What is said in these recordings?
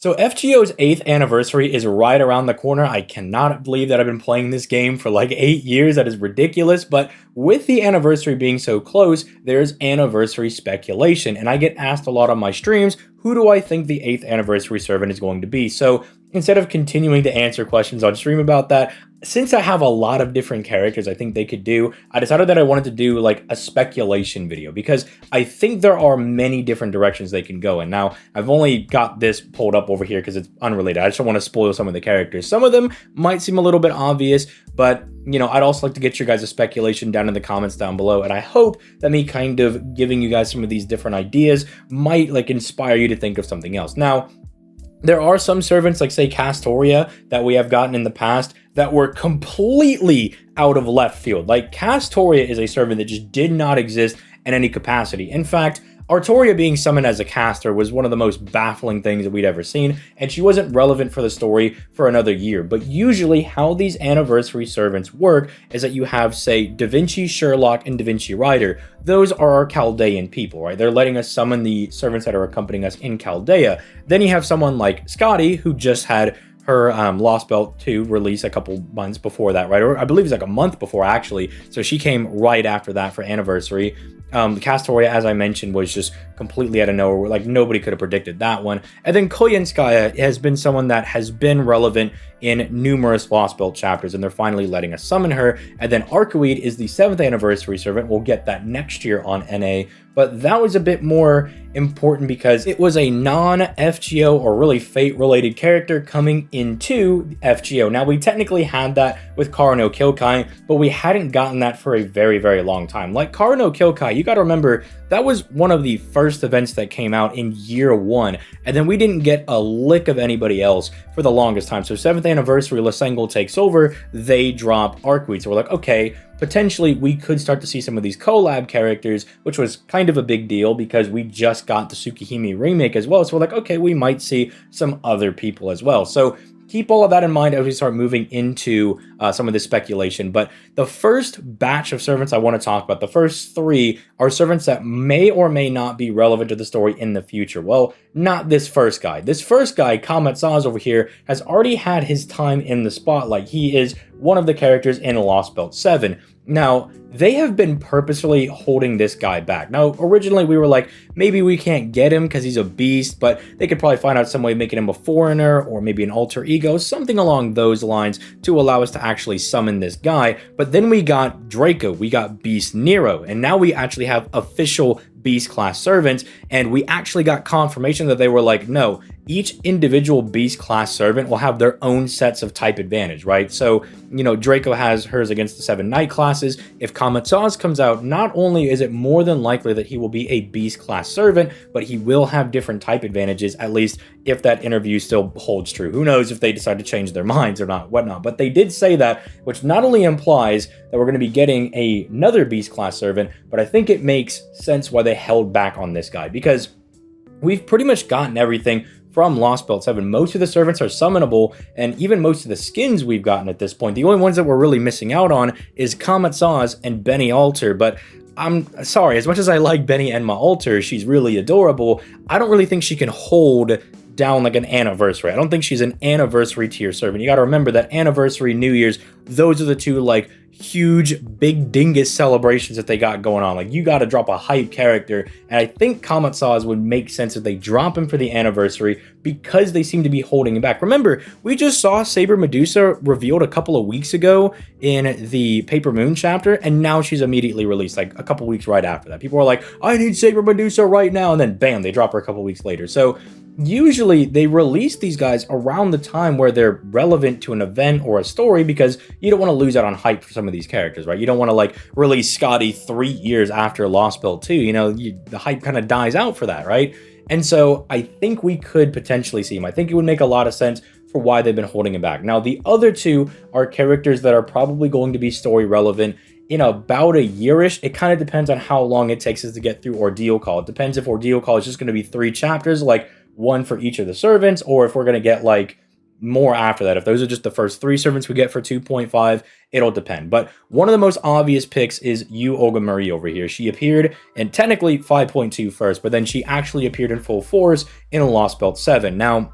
So FGO's 8th anniversary is right around the corner. I cannot believe that I've been playing this game for like 8 years. That is ridiculous. But with the anniversary being so close, there's anniversary speculation. And I get asked a lot on my streams, who do I think the 8th anniversary servant is going to be? So instead of continuing to answer questions on stream about that, since I have a lot of different characters I think they could do, I decided that I wanted to do like a speculation video because I think there are many different directions they can go. And now I've only got this pulled up over here because it's unrelated. I just don't want to spoil some of the characters. Some of them might seem a little bit obvious, but you know, I'd also like to get your guys' speculation down in the comments down below. And I hope that me kind of giving you guys some of these different ideas might like inspire you to think of something else. Now, there are some servants like say Castoria that we have gotten in the past that were completely out of left field. Like Castoria is a servant that just did not exist in any capacity. In fact, Artoria being summoned as a caster was one of the most baffling things that we'd ever seen, and she wasn't relevant for the story for another year. But usually how these anniversary servants work is that you have, say, Da Vinci, Sherlock, and Da Vinci Rider. Those are our Chaldean people, right? They're letting us summon the servants that are accompanying us in Chaldea. Then you have someone like Scotty, who just had her Lost Belt 2 release a couple months before that, right? Or I believe it's like a month before, actually. So she came right after that for anniversary. Castoria, as I mentioned, was just completely out of nowhere. Like, nobody could have predicted that one. And then Koyenskaya has been someone that has been relevant in numerous Lost Belt chapters, and they're finally letting us summon her. And then Arcoid is the 7th anniversary servant. We'll get that next year on NA. But that was a bit more important because it was a non-FGO or really Fate-related character coming into FGO. Now, we technically had that with Kara no Kyoukai, but we hadn't gotten that for a very, very long time. Like Kara no Kyoukai, you gotta remember, that was one of the first events that came out in year 1, and then we didn't get a lick of anybody else for the longest time. So 7th anniversary, Lasengel takes over, they drop Arcoid. So we're like, okay, potentially we could start to see some of these collab characters, which was kind of a big deal because we just got the Tsukihime remake as well. So we're like, okay, we might see some other people as well. So keep all of that in mind as we start moving into some of this speculation. But the first batch of servants I want to talk about, the first 3, are servants that may or may not be relevant to the story in the future. Well, not this first guy. This first guy, Kamatsaz over here, has already had his time in the spotlight. He is one of the characters in Lost Belt 7. Now, they have been purposefully holding this guy back. Now, originally we were like, maybe we can't get him because he's a beast, but they could probably find out some way of making him a foreigner or maybe an alter ego, something along those lines to allow us to actually summon this guy. But then we got Draco, we got Beast Nero, and now we actually have official Beast class servants, and we actually got confirmation that they were like, no, each individual Beast class servant will have their own sets of type advantage, right? So, you know, Draco has hers against the 7 Knight classes. If Kamatsaz comes out, not only is it more than likely that he will be a Beast class servant, but he will have different type advantages, at least if that interview still holds true. Who knows if they decide to change their minds or not, whatnot. But they did say that, which not only implies that we're going to be getting another Beast class servant, but I think it makes sense why they held back on this guy, because we've pretty much gotten everything from Lost Belt 7. Most of the servants are summonable, and even most of the skins we've gotten at this point. The only ones that we're really missing out on is Kamatsaz and Benny Alter, but I'm sorry, as much as I like Benny Enma Alter, she's really adorable, I don't really think she can hold down like an anniversary. I don't think she's an anniversary tier servant. You gotta remember that anniversary, New Year's, those are the two like huge big dingus celebrations that they got going on. Like, you gotta drop a hype character, and I think Kamatsaz would make sense if they drop him for the anniversary because they seem to be holding him back. Remember, we just saw Saber Medusa revealed a couple of weeks ago in the Paper Moon chapter, and now she's immediately released like a couple weeks right after that. People are like, I need Saber Medusa right now, and then bam, they drop her a couple weeks later. So usually they release these guys around the time where they're relevant to an event or a story, because you don't want to lose out on hype for some of these characters, right? You don't want to like release Scotty 3 years after Lost Belt 2, you know, the hype kind of dies out for that, right? And so I think we could potentially see him. I think it would make a lot of sense for why they've been holding him back. Now, the other 2 are characters that are probably going to be story relevant in about a yearish. It kind of depends on how long it takes us to get through Ordeal Call. It depends if Ordeal Call is just going to be 3 chapters, like 1 for each of the servants, or if we're going to get like more after that. If those are just the first 3 servants we get for 2.5, it'll depend. But one of the most obvious picks is Yu Olga Marie over here. She appeared in technically 5.2 first, but then she actually appeared in full force in Lost Belt 7. Now,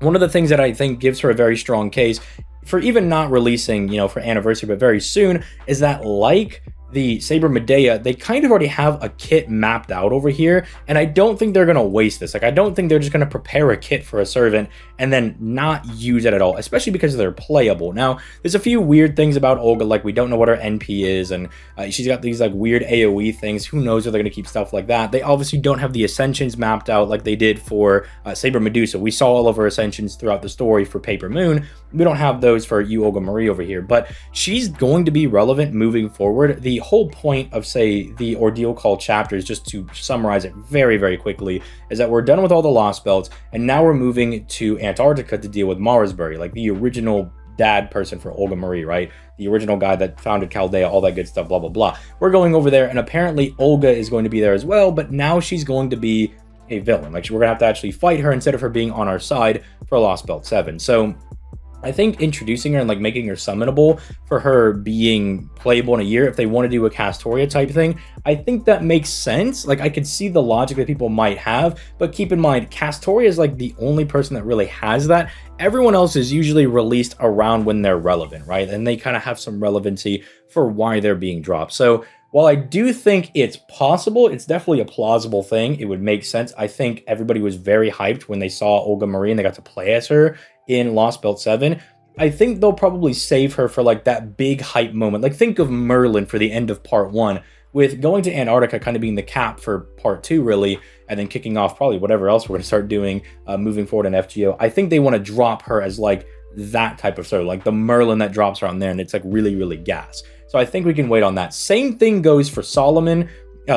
One of the things that I think gives her a very strong case for even not releasing, for anniversary, but very soon, is that like the Saber Medea, they kind of already have a kit mapped out over here, and I don't think they're gonna waste this. Like, I don't think they're just gonna prepare a kit for a servant and then not use it at all, especially because they're playable. Now, there's a few weird things about Olga, like we don't know what her NP is, and she's got these like weird AoE things. Who knows if they're gonna keep stuff like that. They obviously don't have the ascensions mapped out like they did for Saber Medusa. We saw all of her ascensions throughout the story for Paper Moon. We don't have those for you, Olga Marie, over here, but she's going to be relevant moving forward. The whole point of, say, the Ordeal Call chapters, just to summarize it very, very quickly, is that we're done with all the Lost Belts, and now we're moving to Antarctica to deal with Marsbury, like the original dad person for Olga Marie, right? The original guy that founded Chaldea, all that good stuff, blah, blah, blah. We're going over there, and apparently Olga is going to be there as well, but now she's going to be a villain. Like, we're gonna have to actually fight her instead of her being on our side for Lost Belt 7. So I think introducing her and like making her summonable for her being playable in a year, if they want to do a Castoria type thing, I think that makes sense. Like, I could see the logic that people might have, but keep in mind, Castoria is like the only person that really has that. Everyone else is usually released around when they're relevant, right? And they kind of have some relevancy for why they're being dropped. So while I do think it's possible, it's definitely a plausible thing. It would make sense. I think everybody was very hyped when they saw Olga Marie and they got to play as her in Lost Belt 7. I think they'll probably save her for like that big hype moment. Like, think of Merlin for the end of part 1, with going to Antarctica kind of being the cap for part 2, really, and then kicking off probably whatever else we're going to start doing moving forward in FGO. I think they want to drop her as like that type of story, like the Merlin that drops her on there, and it's like really, really gas. So I think we can wait on that. Same thing goes for Solomon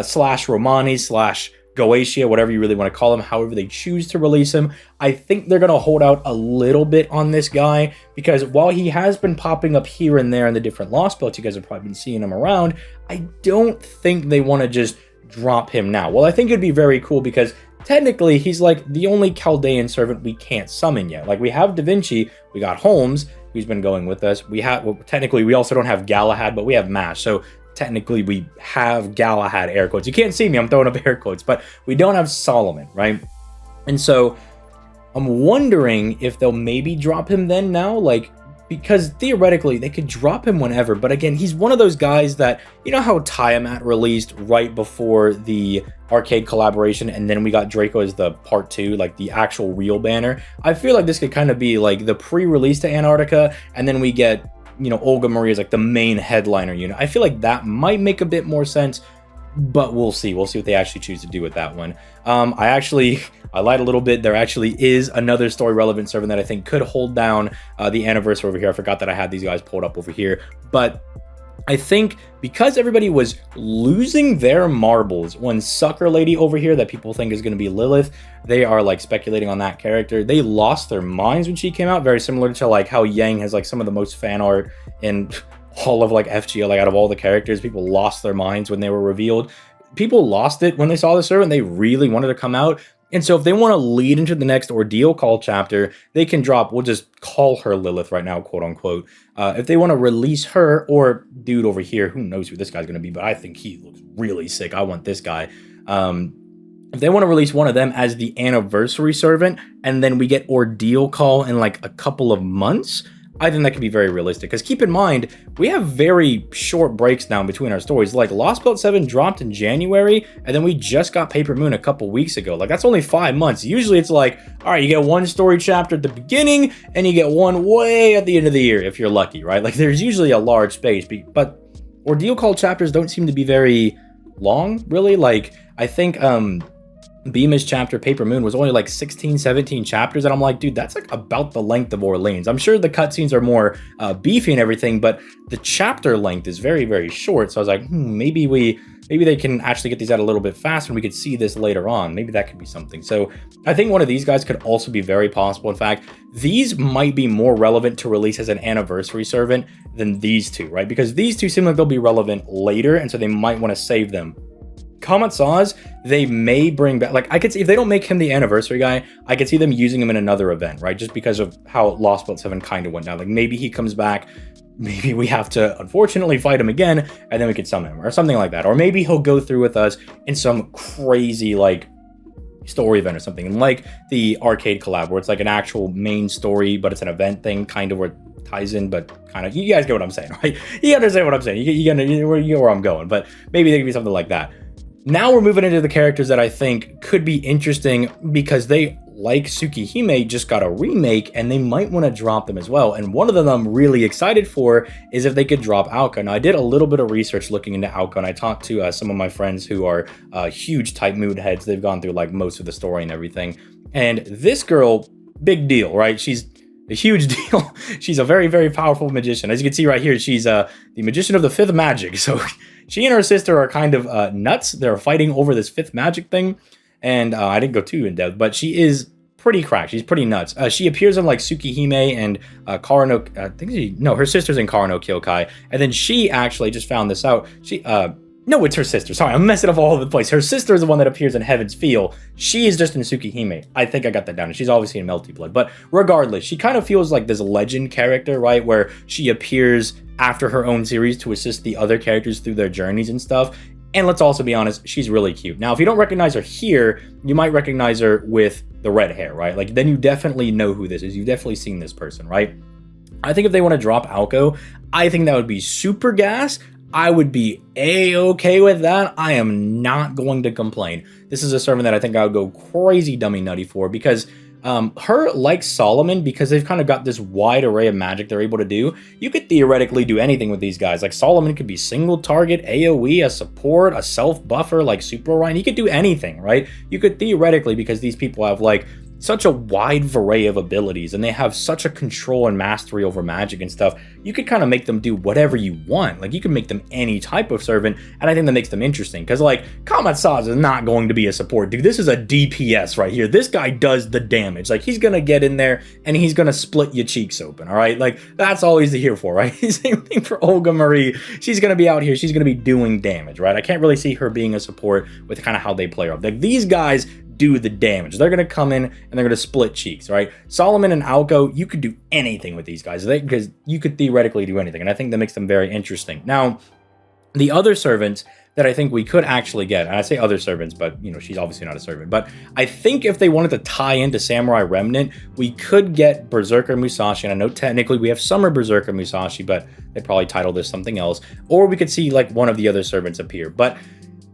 slash Romani slash Goetia, whatever you really want to call him, however they choose to release him. I think they're going to hold out a little bit on this guy, because while he has been popping up here and there in the different Lost Belts, you guys have probably been seeing him around, I don't think they want to just drop him now. Well, I think it'd be very cool, because technically he's like the only Chaldean servant we can't summon yet. Like, we have Da Vinci, we got Holmes, who's been going with us. We have, well, technically we also don't have Galahad, but we have Mash. So technically we have Galahad, air quotes. You can't see me, I'm throwing up air quotes, but we don't have Solomon, right? And so I'm wondering if they'll maybe drop him then now, like, because theoretically they could drop him whenever, but again, he's one of those guys that, you know how Tiamat released right before the arcade collaboration, and then we got Draco as the part 2, like the actual real banner. I feel like this could kind of be like the pre-release to Antarctica, and then we get, Olga Marie as like the main headliner unit. I feel like that might make a bit more sense, but we'll see. We'll see what they actually choose to do with that one. I lied a little bit. There actually is another story relevant servant that I think could hold down the anniversary over here. I forgot that I had these guys pulled up over here, but I think because everybody was losing their marbles when Sucker Lady over here, that people think is going to be Lilith, they are like speculating on that character. They lost their minds when she came out, very similar to like how Yang has like some of the most fan art in all of like FGO, like out of all the characters. People lost their minds when they were revealed. People lost it when they saw the servant. They really wanted to come out. And so if they want to lead into the next Ordeal Call chapter, they can drop, we'll just call her Lilith right now, quote unquote. If they want to release her, or dude over here, who knows who this guy's going to be, but I think he looks really sick. I want this guy. If they want to release one of them as the anniversary servant, and then we get Ordeal Call in like a couple of months, I think that could be very realistic, because keep in mind, we have very short breaks now between our stories. Like, Lost Belt 7 dropped in January, and then we just got Paper Moon a couple weeks ago. Like, that's only 5 months. Usually it's like, all right, you get one story chapter at the beginning, and you get one way at the end of the year, if you're lucky, right? Like, there's usually a large space, but Ordeal Call chapters don't seem to be very long, really. Like, I think, Beamish chapter Paper Moon was only like 16, 17 chapters, and I'm like, dude, that's like about the length of Orleans. I'm sure the cutscenes are more beefy and everything, but the chapter length is very, very short. So I was like, maybe they can actually get these out a little bit faster, and we could see this later on. Maybe that could be something. So I think one of these guys could also be very possible. In fact, these might be more relevant to release as an anniversary servant than these two, right? Because these two seem like they'll be relevant later, and so they might want to save them. Kamatsa's, they may bring back, like, I could see, if they don't make him the anniversary guy, I could see them using him in another event, right? Just because of how Lost Belt 7 kind of went down. Like, maybe he comes back, maybe we have to, unfortunately, fight him again, and then we could summon him, or something like that. Or maybe he'll go through with us in some crazy, like, story event or something, and like the arcade collab where it's like an actual main story, but it's an event thing, kind of where it ties in, but kind of, you guys get what I'm saying, right? You understand what I'm saying. You know where I'm going, but maybe there could be something like that. Now we're moving into the characters that I think could be interesting because they, like Tsukihime, just got a remake and they might want to drop them as well. And one of them I'm really excited for is if they could drop Aoko. Now I did a little bit of research looking into Aoko, and I talked to some of my friends who are huge Type Mood heads. They've gone through like most of the story and everything. And this girl, big deal, right? She's a huge deal. She's a very, very powerful magician. As you can see right here, she's the magician of the fifth magic. So she and her sister are kind of nuts. They're fighting over this fifth magic thing. And I didn't go too in depth, but she is pretty cracked. She's pretty nuts. She appears in like Tsukihime and Karano. Her sister's in Karano Kyokai. And then she actually just found this out. No, it's her sister. Sorry, I'm messing up all over the place. Her sister is the one that appears in Heaven's Feel. She is just in Tsukihime. I think I got that down. And she's obviously in Melty Blood. But regardless, she kind of feels like this legend character, right? Where she appears after her own series to assist the other characters through their journeys and stuff. And let's also be honest, she's really cute. Now, if you don't recognize her here, you might recognize her with the red hair, right? Like, then you definitely know who this is. You've definitely seen this person, right? I think if they want to drop Aoko, I think that would be super gas. I would be A-okay with that. I am not going to complain. This is a servant that I think I would go crazy dummy nutty for because her, like Solomon, because they've kind of got this wide array of magic they're able to do, you could theoretically do anything with these guys. Like Solomon could be single target, AoE, a support, a self buffer like Super Orion. He could do anything, right? You could theoretically, because these people have like such a wide array of abilities and they have such a control and mastery over magic and stuff, you could kind of make them do whatever you want. Like you can make them any type of servant, and I think that makes them interesting because like Kamatsa's is not going to be a support, dude. This is a DPS right here. This guy does the damage. Like he's gonna get in there and he's gonna split your cheeks open, all right? Like that's all he's here for, right? Same thing for Olga Marie. She's gonna be out here, she's gonna be doing damage, right? I can't really see her being a support with kind of how they play her. Like these guys do the damage. They're going to come in and they're going to split cheeks, right? Solomon and Aoko, you could do anything with these guys because you could theoretically do anything, and I think that makes them very interesting. Now, the other servants that I think we could actually get, and I say other servants, but you know, she's obviously not a servant, but I think if they wanted to tie into Samurai Remnant, we could get Berserker Musashi, and I know technically we have Summer Berserker Musashi, but they probably titled this something else, or we could see like one of the other servants appear. But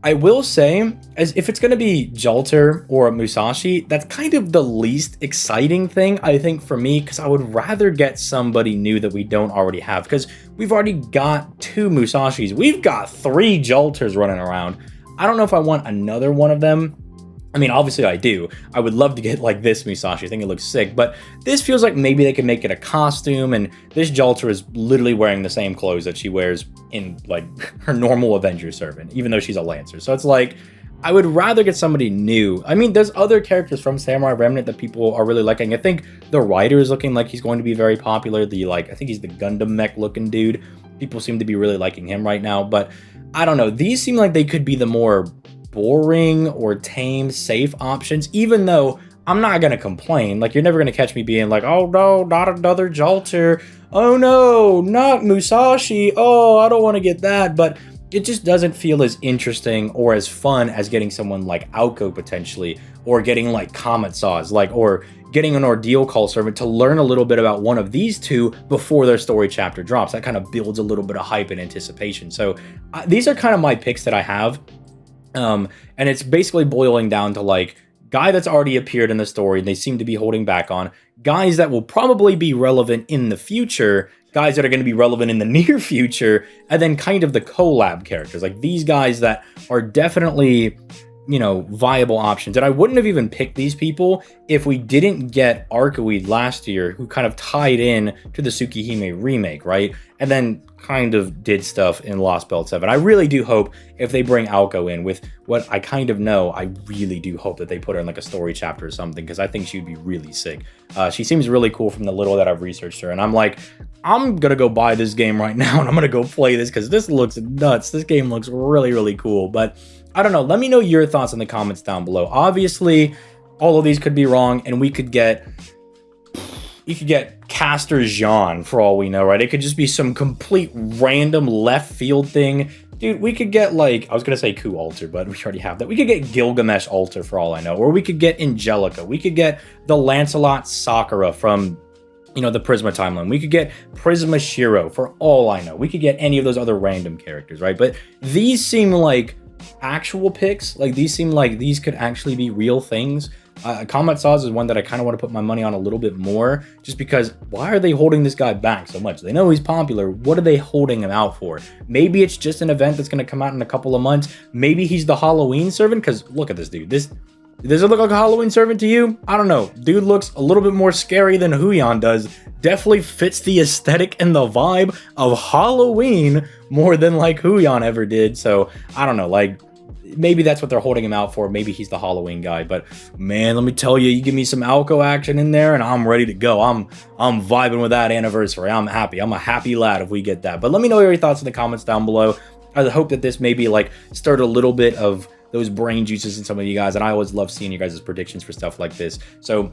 I will say, as if it's going to be Jalter or Musashi, that's kind of the least exciting thing, I think, for me, because I would rather get somebody new that we don't already have, because we've already got 2 Musashis. We've got 3 Jalters running around. I don't know if I want another one of them. I mean, obviously I do. I would love to get like this Musashi. I think it looks sick, but this feels like maybe they could make it a costume, and this Jalter is literally wearing the same clothes that she wears in like her normal Avenger servant, even though she's a Lancer. So it's like, I would rather get somebody new. I mean, there's other characters from Samurai Remnant that people are really liking. I think the Rider is looking like he's going to be very popular. I think he's the Gundam mech looking dude. People seem to be really liking him right now, but I don't know. These seem like they could be the more boring or tame, safe options, even though I'm not going to complain. Like, you're never going to catch me being like, oh no, not another Jalter. Oh no, not Musashi. Oh, I don't want to get that. But it just doesn't feel as interesting or as fun as getting someone like Aoko potentially, or getting like Kamatsa's, or getting an Ordeal Call servant to learn a little bit about one of these 2 before their story chapter drops. That kind of builds a little bit of hype and anticipation. So these are kind of my picks that I have. And it's basically boiling down to like guy that's already appeared in the story and they seem to be holding back on, guys that will probably be relevant in the future, guys that are going to be relevant in the near future, and then kind of the collab characters, like these guys that are definitely, you know, viable options. And I wouldn't have even picked these people if we didn't get Arcoid last year, who kind of tied in to the Tsukihime remake, right? And then kind of did stuff in Lost Belt 7. I really do hope if they bring Aoko in with what I kind of know, I really do hope that they put her in like a story chapter or something, because I think she'd be really sick. She seems really cool from the little that I've researched her, and I'm like, I'm gonna go buy this game right now and I'm gonna go play this because this looks nuts. This game looks really, really cool. But I don't know. Let me know your thoughts in the comments down below. Obviously, all of these could be wrong, and you could get Caster Jean for all we know, right? It could just be some complete random left field thing. Dude, we could get like, I was gonna say Ku Alter, but we already have that. We could get Gilgamesh Alter for all I know, or we could get Angelica. We could get the Lancelot Sakura from, you know, the Prisma timeline. We could get Prisma Shiro for all I know. We could get any of those other random characters, right? But these seem like actual picks. Like these seem like these could actually be real things. Combat Saws is one that I kind of want to put my money on a little bit more, just because why are they holding this guy back so much? They know he's popular. What are they holding him out for? Maybe it's just an event that's going to come out in a couple of months. Maybe he's the Halloween servant, because look at this dude. Does it look like a Halloween servant to you? I don't know. Dude looks a little bit more scary than Huion does. Definitely fits the aesthetic and the vibe of Halloween more than like Huion ever did. So I don't know, like maybe that's what they're holding him out for. Maybe he's the Halloween guy. But man, let me tell you, you give me some Alco action in there and I'm ready to go. I'm vibing with that anniversary. I'm happy. I'm a happy lad if we get that. But let me know your thoughts in the comments down below. I hope that this maybe like stirred a little bit of those brain juices in some of you guys, and I always love seeing you guys' predictions for stuff like this. So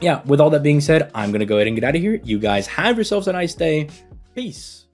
yeah, with all that being said, I'm gonna go ahead and get out of here. You guys have yourselves a nice day. Peace.